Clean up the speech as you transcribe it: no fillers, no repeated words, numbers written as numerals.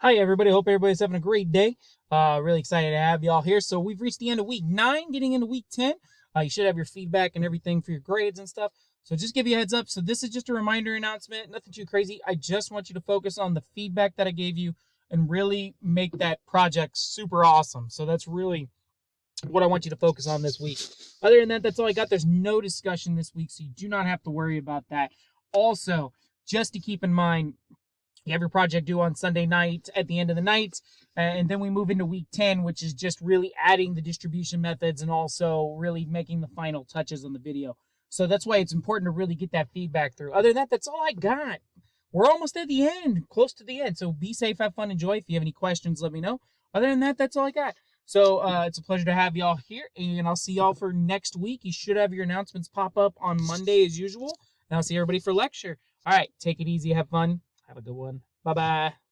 Hi, everybody. Hope everybody's having a great day. Really excited to have y'all here. So we've reached the end of week 9, getting into week 10. You should have your feedback and everything for your grades and stuff. So just give you a heads up. So this is just a reminder announcement, nothing too crazy. I just want you to focus on the feedback that I gave you and really make that project super awesome. So that's really what I want you to focus on this week. Other than that, that's all I got. There's no discussion this week, so you do not have to worry about that. Also, just to keep in mind, you have your project due on Sunday night at the end of the night, and then we move into week 10, which is just really adding the distribution methods and also really making the final touches on the video. So that's why it's important to really get that feedback through. Other than that, that's all I got. We're almost at the end, close to the end. So be safe, have fun, enjoy. If you have any questions, let me know. Other than that, that's all I got. So it's a pleasure to have y'all here, and I'll see y'all for next week. You should have your announcements pop up on Monday as usual, and I'll see everybody for lecture. All right, take it easy, have fun. Have a good one. Bye bye.